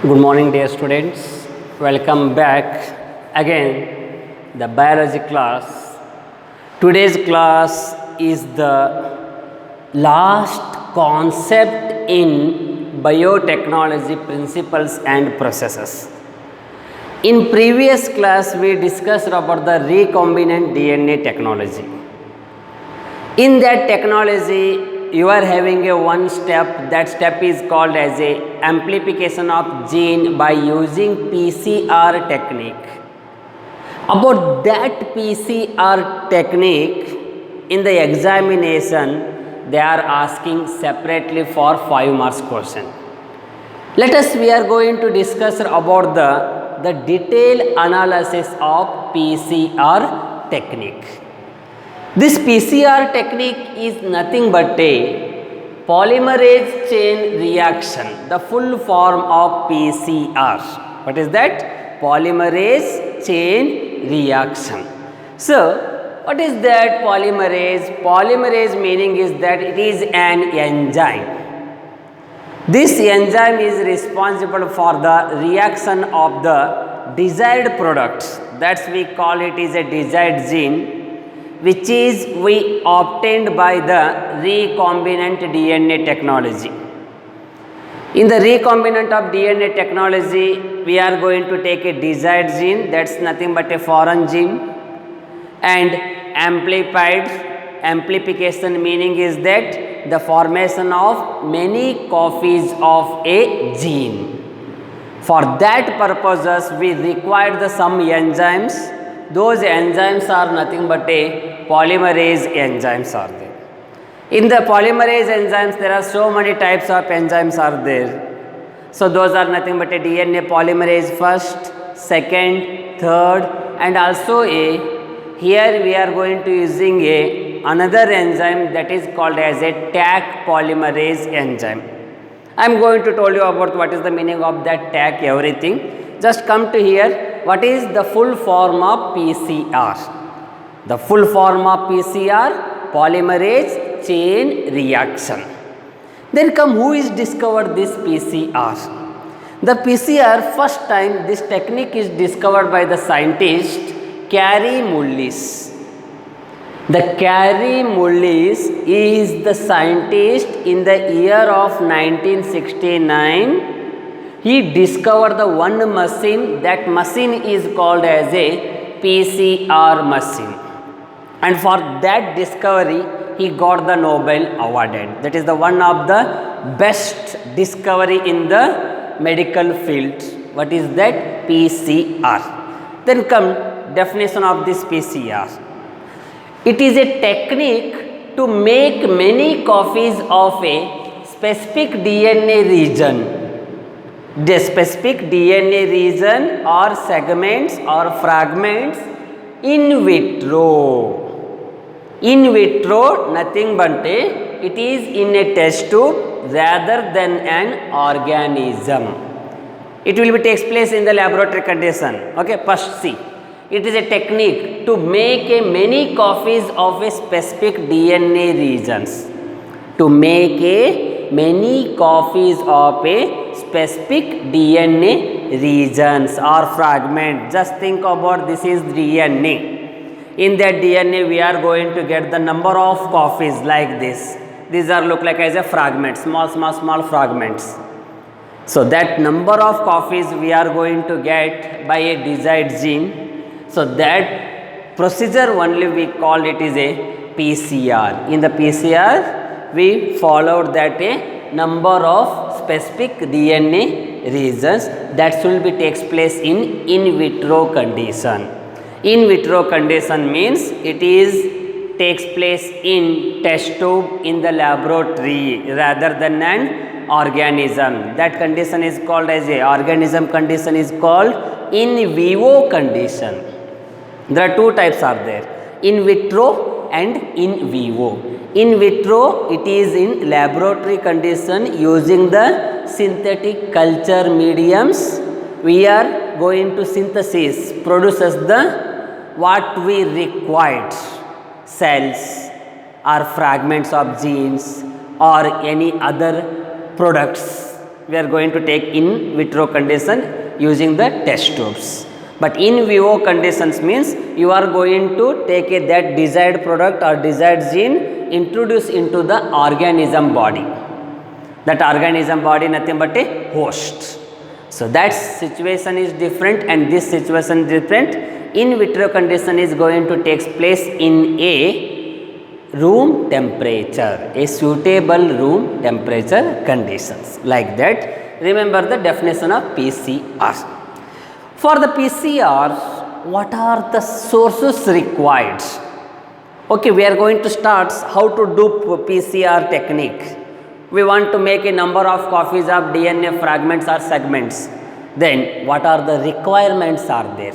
Good morning, dear students. Welcome back again the biology class. Today's class is the last concept in biotechnology principles and processes. In previous class we discussed about the recombinant DNA technology. In that technology you are having a one step, that step is called as a amplification of gene by using PCR technique. About that PCR technique, in the examination they are asking separately for 5 marks question. We are going to discuss about the detailed analysis of PCR technique. This PCR technique is nothing but a polymerase chain reaction, the full form of PCR. What is that? Polymerase chain reaction. So, what is that polymerase? Polymerase meaning is that it is an enzyme. This enzyme is responsible for the reaction of the desired products. That's we call it is a desired gene, which is we obtained by the recombinant DNA technology. In the recombinant of DNA technology, we are going to take a desired gene, that's nothing but a foreign gene, and amplification meaning is that the formation of many copies of a gene. For that purposes, we required some enzymes. Those enzymes are nothing but a polymerase enzymes are there. In the polymerase enzymes, there are so many types of enzymes are there. So those are nothing but a DNA polymerase first, second, third, and also here we are going to using another enzyme that is called as a Taq polymerase enzyme. I am going to tell you about what is the meaning of that Taq everything. Just come to here. What is the full form of PCR? The full form of PCR, polymerase chain reaction. Then come, who is discovered this PCR? The PCR, first time this technique is discovered by the scientist Kary Mullis. The Kary Mullis is the scientist in the year of 1969. He discovered the one machine, that machine is called as a PCR machine, and for that discovery he got the Nobel awarded. That is the one of the best discovery in the medical field. What is that? PCR. Then come definition of this PCR. It is a technique to make many copies of a specific DNA region. The specific DNA region or segments or fragments in vitro. In vitro, nothing but it is in a test tube rather than an organism. It will be takes place in the laboratory condition. Okay, first see. It is a technique to make many copies of a specific DNA regions. To make many copies of a specific DNA regions or fragment. Just think about this is DNA. In that DNA we are going to get the number of copies like this. These are look like as a fragment, small fragments. So that number of copies we are going to get by a desired gene. So that procedure only we call it is a PCR. In the PCR we followed that a number of specific DNA regions that should be takes place in vitro condition. In vitro condition means it is takes place in test tube in the laboratory rather than an organism. That condition is called as a organism condition is called in vivo condition. There are two types are there, in vitro and in vivo. In vitro, it is in laboratory condition using the synthetic culture mediums. We are going to synthesis, produces the what we required, cells or fragments of genes or any other products we are going to take in vitro condition using the test tubes. But in vivo conditions means you are going to take that desired product or desired gene, introduce into the organism body. That organism body nothing but a host. So that situation is different and this situation is different. In vitro condition is going to take place in a room temperature, a suitable room temperature conditions, like that. Remember the definition of PCR. For the PCR, what are the sources required? Okay, we are going to start how to do PCR technique. We want to make a number of copies of DNA fragments or segments. Then what are the requirements are there?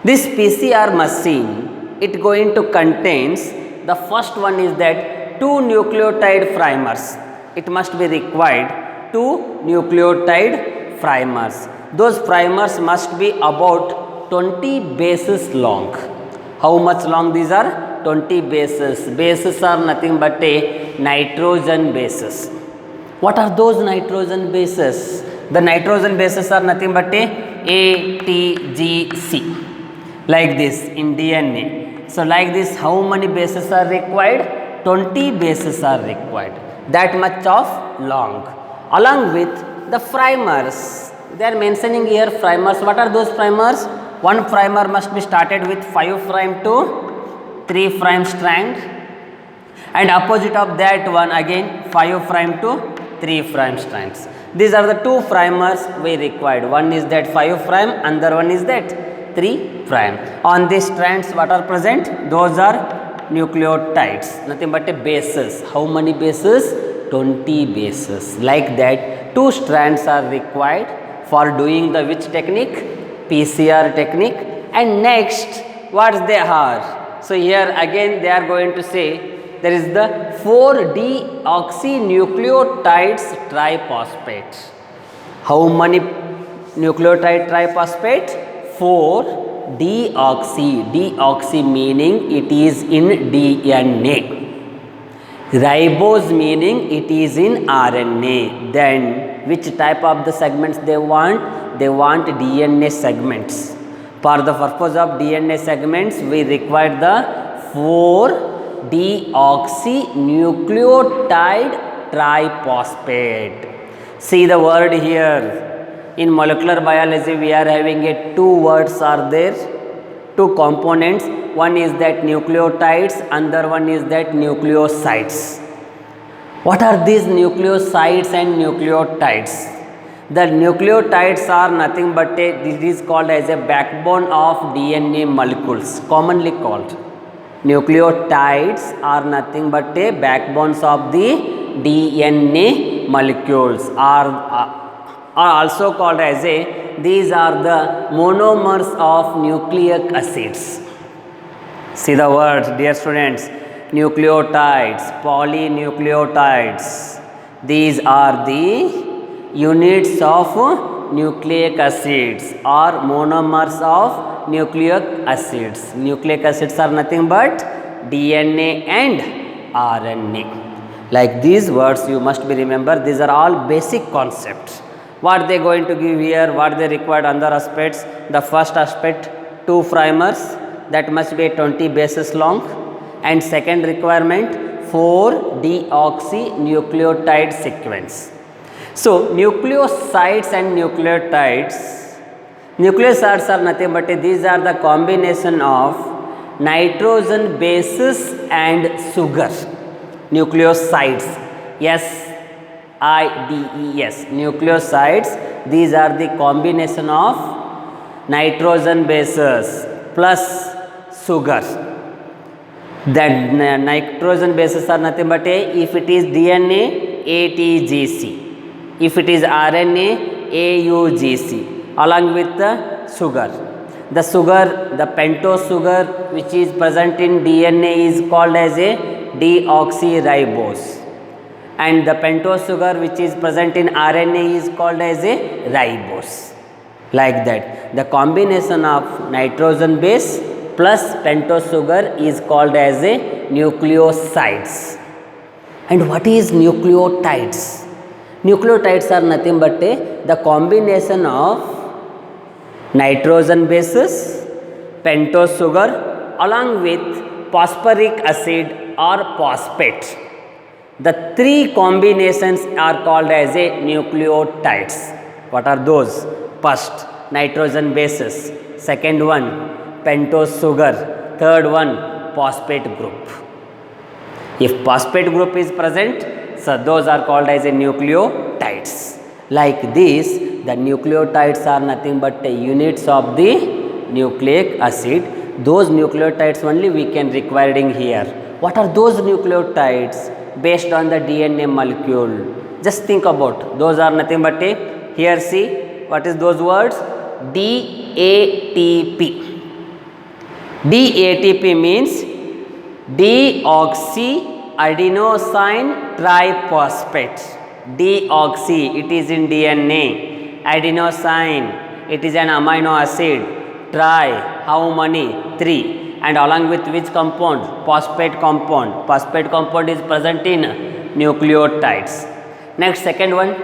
This PCR machine, it going to contains, the first one is that 2 nucleotide primers. It must be required 2 nucleotide primers. Those primers must be about 20 bases long. How much long these are? 20 bases. Bases are nothing but a nitrogen bases. What are those nitrogen bases? The nitrogen bases are nothing but a T, G, C. Like this in DNA. So like this, how many bases are required? 20 bases are required. That much of long. Along with the primers. They are mentioning here primers. What are those primers? One primer must be started with 5' to 3' strand, and opposite of that one again 5' to 3' strands. These are the 2 primers we required. One is that 5', another one is that 3'. On these strands what are present? Those are nucleotides, nothing but a bases. How many bases? 20 bases. Like that, 2 strands are required for doing the which technique? PCR technique. And next, what they are? So here again they are going to say there is the 4-deoxynucleotides triphosphate. How many nucleotide triphosphate? 4-deoxy. Deoxy meaning it is in DNA. Ribose meaning it is in RNA. Then which type of the segments they want? They want DNA segments. For the purpose of DNA segments, we require the 4-deoxynucleotide triphosphate. See the word here. In molecular biology, we are having 2 words are there, 2 components. One is that nucleotides, another one is that nucleosides. What are these nucleosides and nucleotides? The nucleotides are nothing but this is called as a backbone of DNA molecules, commonly called. Nucleotides are nothing but a backbones of the DNA molecules, are also called as these are the monomers of nucleic acids. See the words, dear students. Nucleotides, polynucleotides. These are the units of nucleic acids or monomers of nucleic acids. Nucleic acids are nothing but DNA and RNA. Like these words you must be remember. These are all basic concepts. What they going to give here, what they required other aspects. The first aspect, 2 primers that must be 20 bases long, and second requirement 4-deoxynucleotide sequence. So nucleosides and nucleotides, nucleosides are nothing but these are the combination of nitrogen bases and sugar. Nucleosides, SIDES, nucleosides, these are the combination of nitrogen bases plus sugar. That nitrogen bases are nothing but if it is DNA, ATGC. If it is RNA, AUGC, along with the sugar. The sugar, the pentose sugar which is present in DNA is called as a deoxyribose, and the pentose sugar which is present in RNA is called as a ribose. Like that, the combination of nitrogen base plus pentose sugar is called as a nucleosides. And what is nucleotides? Nucleotides are nothing but the combination of nitrogen bases, pentose sugar along with phosphoric acid or phosphate. The three combinations are called as a nucleotides. What are those? First, nitrogen bases. Second one, pentose sugar. Third one, phosphate group. If phosphate group is present, so those are called as a nucleotides. Like this, the nucleotides are nothing but units of the nucleic acid. Those nucleotides only we can require in here. What are those nucleotides? Based on the DNA molecule. Just think about, those are nothing but here see, what is those words? DATP. DATP means deoxyadenosine triphosphate. Deoxy, it is in DNA. Adenosine, it is an amino acid. Tri, how many? 3. And along with which compound? Phosphate compound. Phosphate compound is present in nucleotides. Next, second one,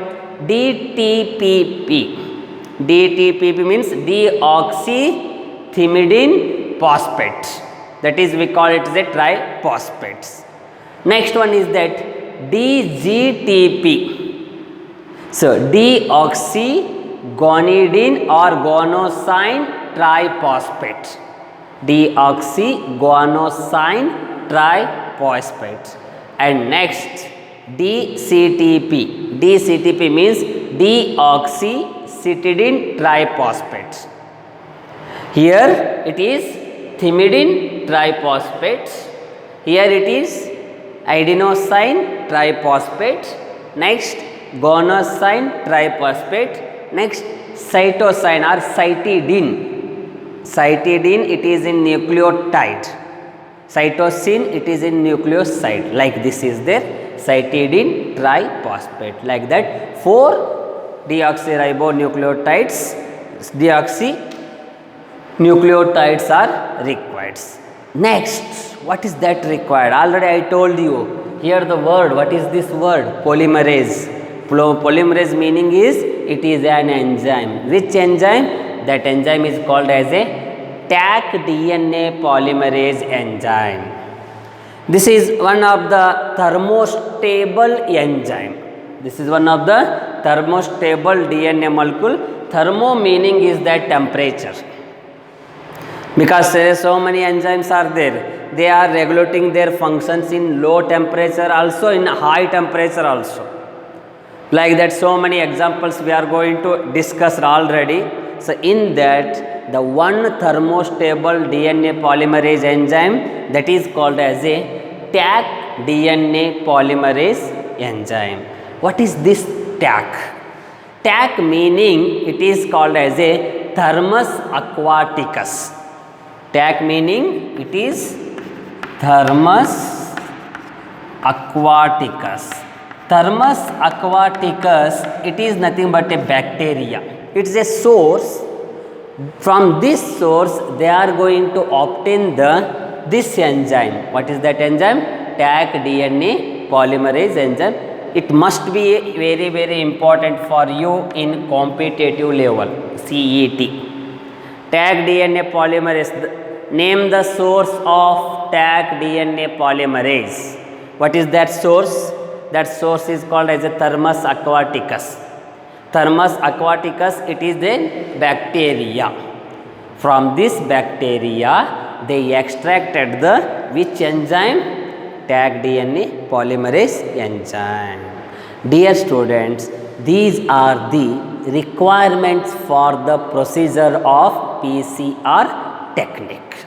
DTPP. DTPP means deoxythymidine phosphate. That is, we call it as a triphosphates. Next one is that DGTP. So, deoxyguanidine or guanosine triphosphate. Deoxyguanosine triphosphate. And next, DCTP. DCTP means deoxycytidine triphosphate. Here it is thymidine triphosphate. Here it is adenosine triphosphate. Next, guanosine triphosphate. Next, cytosine or cytidine. Cytidine, it is in nucleotide. Cytosine, it is in nucleoside. Like this is there, cytidine triphosphate. Like that, 4 deoxyribonucleotides, deoxynucleotides are required. Next, what is that required? Already I told you. Here the word, what is this word? Polymerase. Polymerase meaning is, it is an enzyme. Which enzyme? That enzyme is called as a Taq DNA polymerase enzyme. This is one of the thermostable enzyme. This is one of the thermostable DNA molecule. Thermo meaning is that temperature. Because so many enzymes are there. They are regulating their functions in low temperature also, in high temperature also. Like that, so many examples we are going to discuss already. So, in that, the one thermostable DNA polymerase enzyme, that is called as a Taq DNA polymerase enzyme. What is this Taq? Taq meaning, it is called as a Thermus aquaticus. Taq meaning, it is Thermus aquaticus. Thermus aquaticus, it is nothing but a bacteria. It is a source. From this source, they are going to obtain this enzyme. What is that enzyme? Taq DNA polymerase enzyme. It must be very, very important for you in competitive level, CET. Taq DNA polymerase. Name the source of Taq DNA polymerase. What is that source? That source is called as a Thermus aquaticus. Thermus aquaticus, it is a bacteria. From this bacteria, they extracted the which enzyme? Taq DNA polymerase enzyme. Dear students, these are the requirements for the procedure of PCR technique.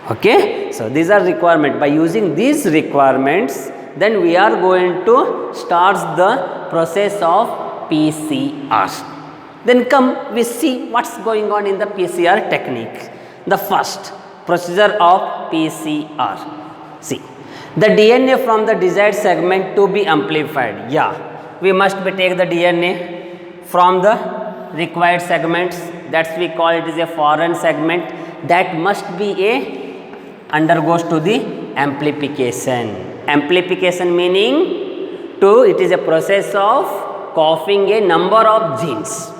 Okay, so these are requirements. By using these requirements, then we are going to start the process of PCR. Then come, we see what's going on in the PCR technique. The first procedure of PCR. See, the DNA from the desired segment to be amplified. Yeah, we must take the DNA from the required segments. That's we call it is a foreign segment. That must be undergoes to the amplification. Amplification meaning it is a process of copying a number of genes,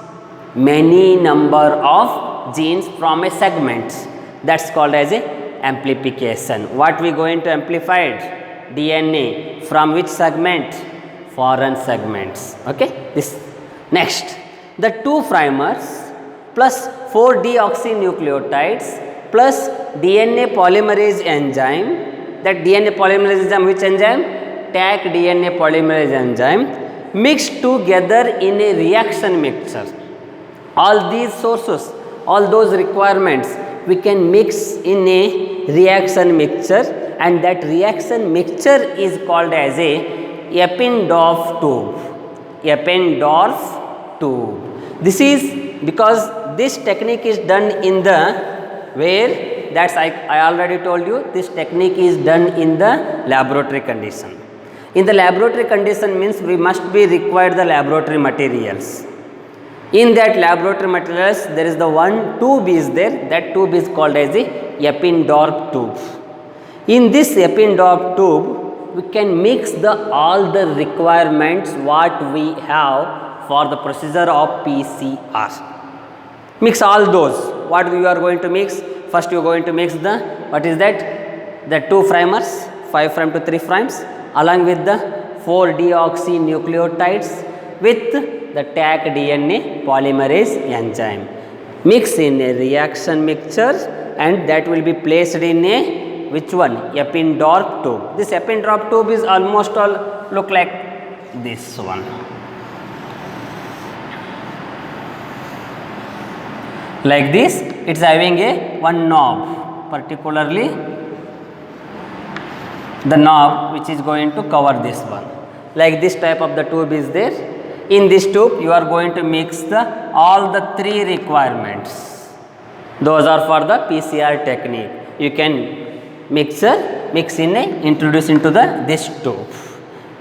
many number of genes from a segment. That's called as a amplification. What we going to amplify it? DNA from which segment? Foreign segments. Okay. This next, the 2' plus 4 deoxynucleotides plus DNA polymerase enzyme. That DNA polymerase enzyme, which enzyme? Taq DNA polymerase enzyme, mixed together in a reaction mixture. All these sources, all those requirements, we can mix in a reaction mixture, and that reaction mixture is called as a Eppendorf tube. Eppendorf tube. This is because this technique is done in the where, that's I already told you, this technique is done in the laboratory condition. In the laboratory condition means we must be required the laboratory materials. In that laboratory materials, there is the one tube is there, that tube is called as the Eppendorf tube. In this Eppendorf tube, we can mix all the requirements what we have for the procedure of PCR. Mix all those. What you are going to mix? First you are going to mix the, what is that? The 2', 5' to 3', along with the 4 deoxynucleotides with the Taq DNA polymerase enzyme. Mix in a reaction mixture, and that will be placed in a which one? Eppendorf tube. This Eppendorf tube is almost all look like this one. Like this, it is having a one knob, particularly the knob which is going to cover this one. Like this type of the tube is there. In this tube, you are going to mix all the 3 requirements. Those are for the PCR technique. You can mix introduce into this tube.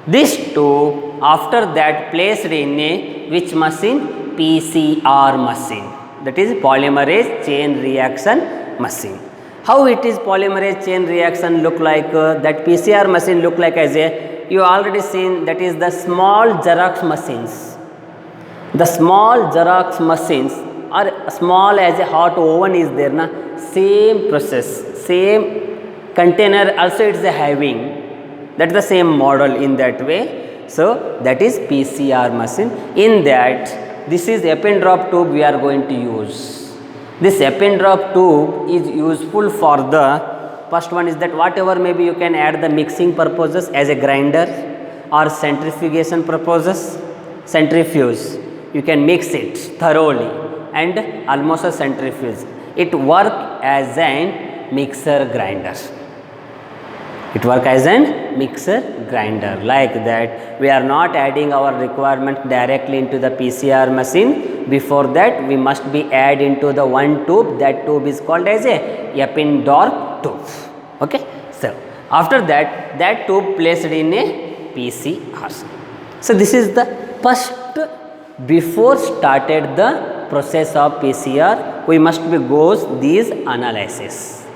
This tube, after that, placed in a which machine? PCR machine. That is polymerase chain reaction machine. How it is polymerase chain reaction look like? That PCR machine look like as a, you already seen, that is the small Xerox machines. The small Xerox machines are small as a hot oven is there na, same process, same container also it is having, that is the same model in that way. So that is PCR machine. In that, this is Eppendorf tube we are going to use. This Eppendorf tube is useful for the, first one is that whatever maybe you can add the mixing purposes as a grinder or centrifugation purposes, centrifuge, you can mix it thoroughly and almost a centrifuge. It work as an mixer grinder. It work as an mixer grinder. Like that, we are not adding our requirement directly into the PCR machine. Before that, we must be add into the one tube. That tube is called as a Eppendorf tube. Okay. So after that, that tube placed in a PCR. So this is the first, before started the process of PCR, we must be goes these analysis.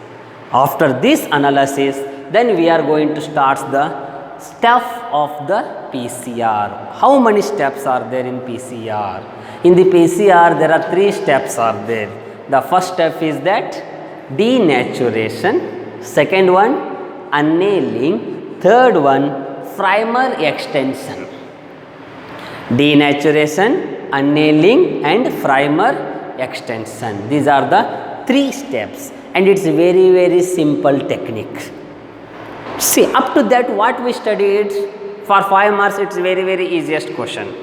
After this analysis, then we are going to start the step of the PCR. How many steps are there in PCR? In the PCR, there are 3 steps are there. The first step is that denaturation, second one annealing, third one primer extension. Denaturation, annealing and primer extension. These are the 3 steps, and it is very simple technique. See, up to that what we studied for 5 marks, it is very easiest question.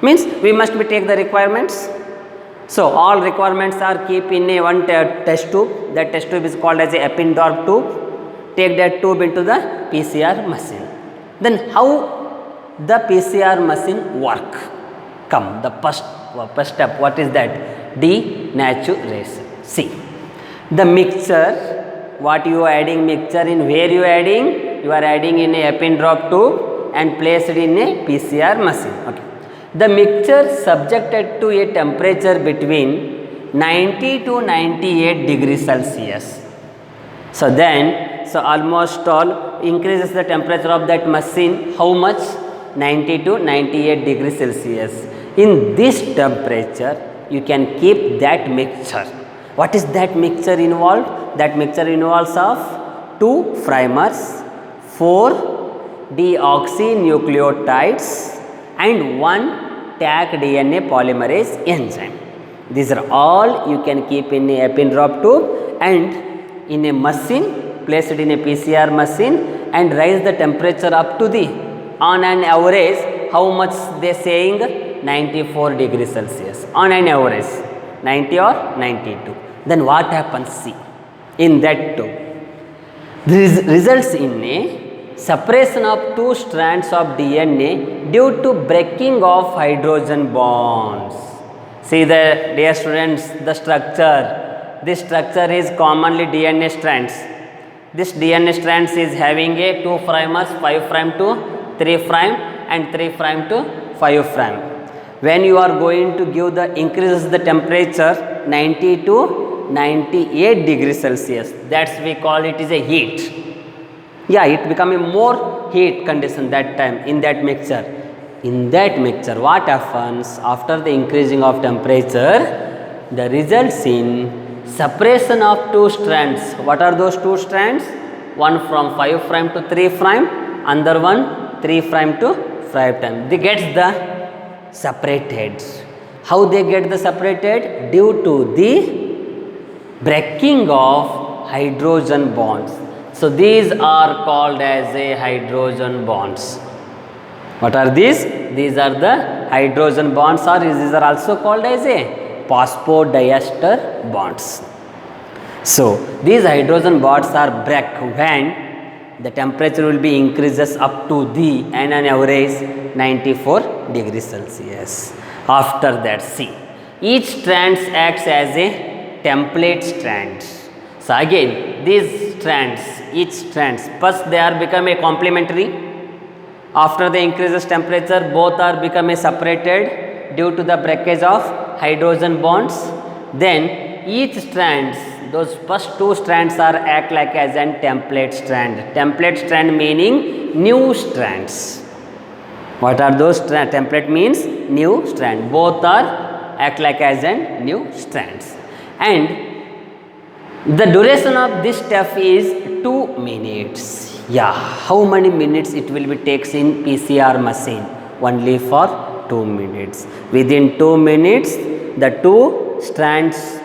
Means we must be take the requirements. So all requirements are keep in a one test tube. That test tube is called as a Eppendorf tube. Take that tube into the PCR machine. Then how the PCR machine work? Come, the first step, what is that? Denaturation. See, the mixture, what you are adding mixture in, where you are adding? You are adding in a Eppendorf tube and placed in a PCR machine. Okay. The mixture subjected to a temperature between 90 to 98 degrees Celsius. So then, so almost all increases the temperature of that machine. How much? 90 to 98 degrees Celsius. In this temperature, you can keep that mixture. What is that mixture involved? That mixture involves of 2 primers, 4 deoxynucleotides and 1 Taq DNA polymerase enzyme. These are all you can keep in a pin drop tube and in a machine, place it in a PCR machine and raise the temperature up to the, on an average, how much they saying? 94 degrees Celsius on an average, 90 or 92. Then what happens? See, in that tube, this results in a separation of 2 strands of DNA due to breaking of hydrogen bonds. See the dear students, the structure. This structure is commonly DNA strands. This DNA strands is having a 2 primers, 5 prime to 3 prime and 3 prime to 5 prime. When you are going to give the increases the temperature 90 to 98 degrees Celsius, that's we call it is a heat. Yeah, it become a more heat condition that time in that mixture. In that mixture, what happens after the increasing of temperature? The results in separation of 2 strands. What are those 2 strands? One from 5 prime to 3 prime, another one 3 prime to 5 prime. They get the separated. How they get the separated? Due to the breaking of hydrogen bonds. So these are called as a hydrogen bonds. What are these? These are the hydrogen bonds, or these are also called as a phosphodiester bonds. So these hydrogen bonds are break when the temperature will be increases up to the an average 94 degrees Celsius. After that, see, each strand acts as a template strand. So again, these strands, each strands, first they are become a complementary. After the increases temperature, both are become separated due to the breakage of hydrogen bonds. Then each strands, those first 2 strands are act like as an template strand. Template strand meaning new strands. What are those strands? Template means new strand. Both are act like as an new strands. And the duration of this step is 2 minutes. Yeah, how many minutes it will be takes in PCR machine? Only for 2 minutes. Within 2 minutes, the 2 strands,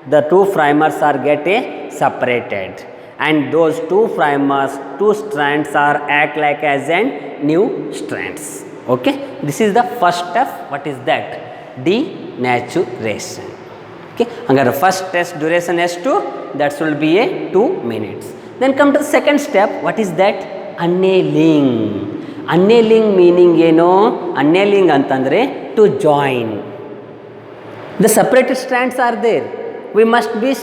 the 2 primers are get separated, and those 2 primers, 2 strands are act like as an new strands. Okay, this is the first step. What is that? Denaturation. Okay, the first test duration S2, that will be a 2 minutes. Then come to the second step. What is that? Annealing. Annealing meaning annealing antandre to join. The separated strands are there. We must be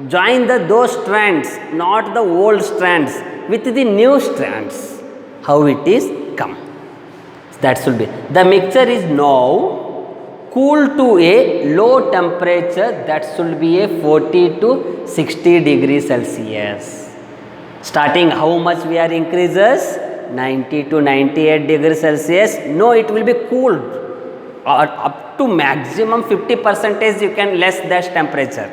join those strands, not the old strands, with the new strands. How it is come? That should be. The mixture is now cool to a low temperature, that should be a 40 to 60 degrees Celsius. Starting how much we are increases? 90 to 98 degrees Celsius. No, it will be cooled up to maximum 50% you can less that temperature.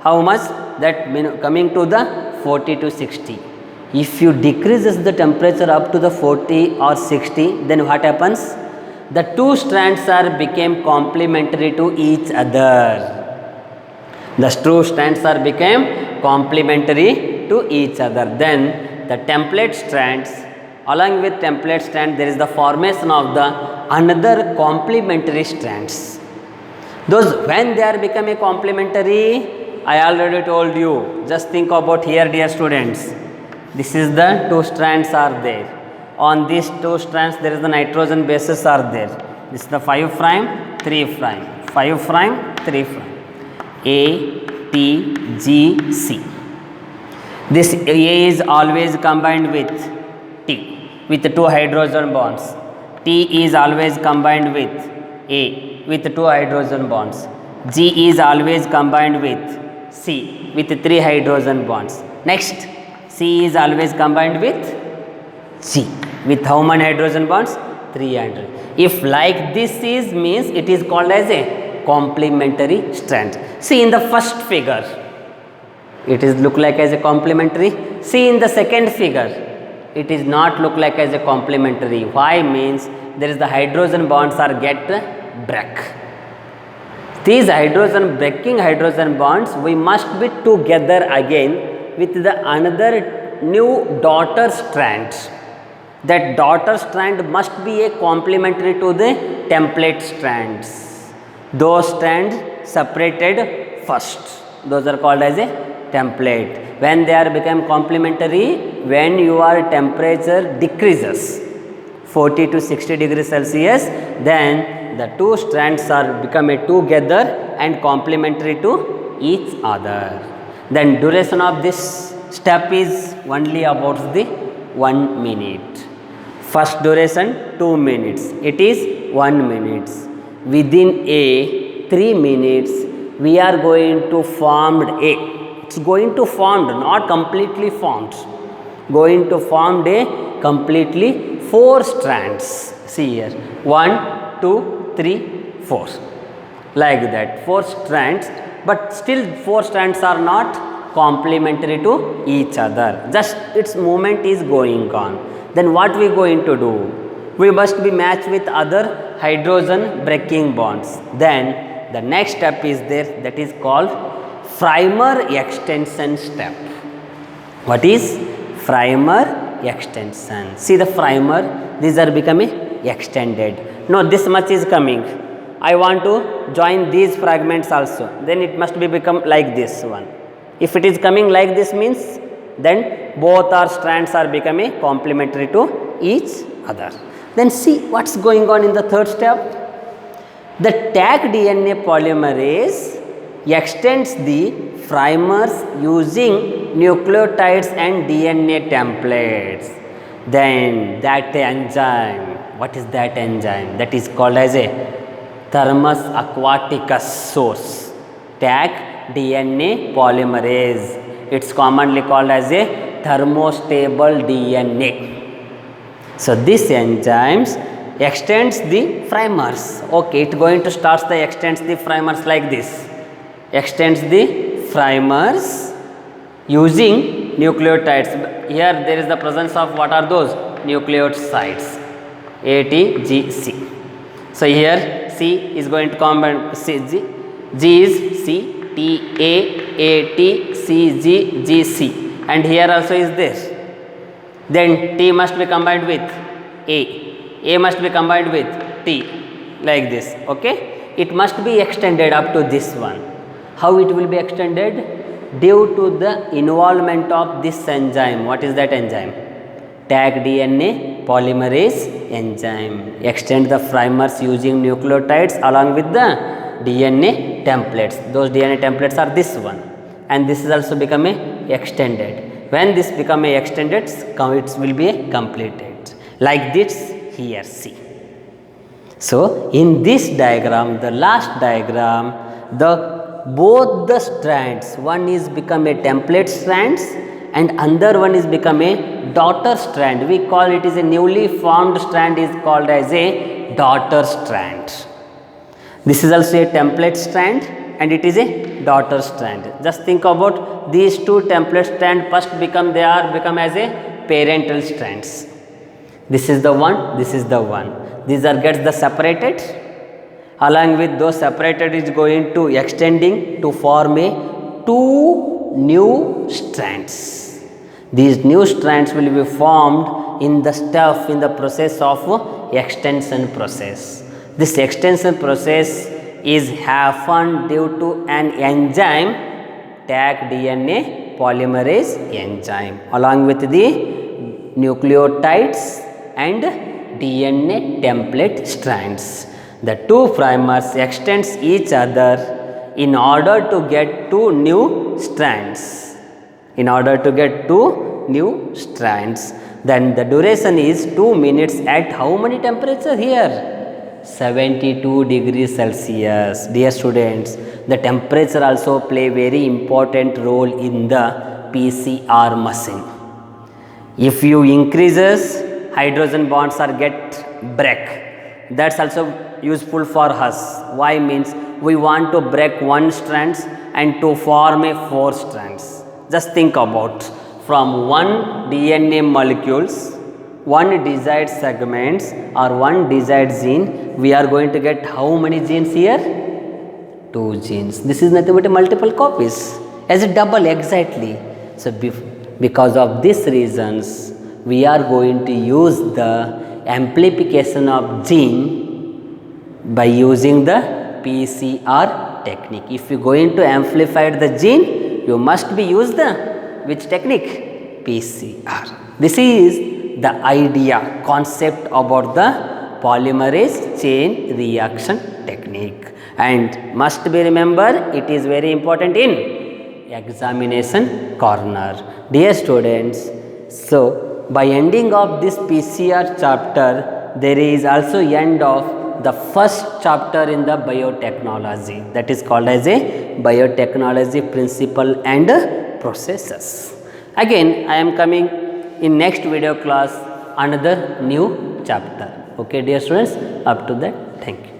How much? That coming to the 40 to 60. If you decreases the temperature up to the 40 or 60, then what happens? The 2 strands are became complementary to each other. The 2 strands are became complementary to each other. Then the template strands, along with template strand, there is the formation of the another complementary strands. Those when they are becoming complementary, I already told you. Just think about here, dear students. This is the 2 strands are there. On these 2 strands, there is the nitrogen bases are there. This is the 5 prime, 3 prime, 5 prime, 3 prime. A, T, G, C. This A is always combined with T with 2 hydrogen bonds. T is always combined with A with 2 hydrogen bonds. G is always combined with C with 3 hydrogen bonds. Next, C is always combined with G with how many hydrogen bonds? 300. If like this is means it is called as a complementary strand. See in the first figure, it is look like as a complementary. See in the second figure, it is not look like as a complementary. Why? Means there is the hydrogen bonds are get break. These breaking hydrogen bonds, we must be together again with the another new daughter strand. That daughter strand must be a complementary to the template strands. Those strands separated first. Those are called as a template. When they are become complementary, when your temperature decreases 40 to 60 degrees Celsius, then the two strands are become a together and complementary to each other. Then duration of this step is only about the 1 minute. First duration 2 minutes, it is 1 minute. Within a 3 minutes, we are going to formed a, it's going to formed, not completely formed, going to formed a completely 4 strands. See here, 1, 2, 3, 4, like that 4 strands, but still 4 strands are not complementary to each other, just its movement is going on. Then what we going to do? We must be matched with other hydrogen breaking bonds. Then the next step is there, that is called Frymer extension step. What is Frymer extension? See the Frymer, these are becoming extended. No, this much is coming. I want to join these fragments also. Then it must be become like this one. If it is coming like this means, then both our strands are becoming complementary to each other. Then see what's going on in the third step. The Taq DNA polymerase extends the Frymers using nucleotides and DNA templates. Then that enzyme, what is that enzyme? That is called as a Thermus aquaticus source, Taq DNA polymerase. It's commonly called as a thermostable DNA. So this enzymes extends the Frymers. Okay, it's going to start the extends the Frymers like this. Extends the Frymers using nucleotides. Here there is the presence of what are those nucleosides, ATGC. So here C is going to combine G is C, T A T C G G C, and here also is this. Then T must be combined with A must be combined with T, like this. Okay, it must be extended up to this one. How it will be extended? Due to the involvement of this enzyme. What is that enzyme? Taq DNA polymerase enzyme. Extend the Frymers using nucleotides along with the DNA templates. Those DNA templates are this one, and this is also become a extended. When this become a extended, it will be a completed. Like this here, see. So in this diagram, the last diagram, both the strands, one is become a template strands and another one is become a daughter strand. We call it is a newly formed strand is called as a daughter strand. This is also a template strand and it is a daughter strand. Just think about these two template strands first become as a parental strands. This is the one, this is the one. These are gets the separated. Along with those separated is going to extending to form a two new strands. These new strands will be formed in the process of extension process. This extension process is happened due to an enzyme, Taq DNA polymerase enzyme, along with the nucleotides and DNA template strands. The two Frymers extends each other in order to get two new strands. Then the duration is 2 minutes at how many temperature here? 72 degrees Celsius. Dear students, the temperature also play very important role in the PCR machine. If you increases, hydrogen bonds are get break. That's also useful for us. Why means we want to break one strands and to form a 4 strands. Just think about from one DNA molecules, one desired segments or one desired gene, we are going to get how many genes here? 2 genes. This is nothing but a multiple copies as a double exactly. So because of these reasons, we are going to use the amplification of gene by using the PCR technique. If you are going to amplify the gene, you must be use the which technique? PCR. This is the idea, concept about the polymerase chain reaction technique, and must be remember it is very important in examination corner. Dear students, so by ending of this PCR chapter, there is also end of the first chapter in the biotechnology, that is called as a biotechnology principle and processes. Again I am coming in next video class another new chapter. Okay dear students, up to that, thank you.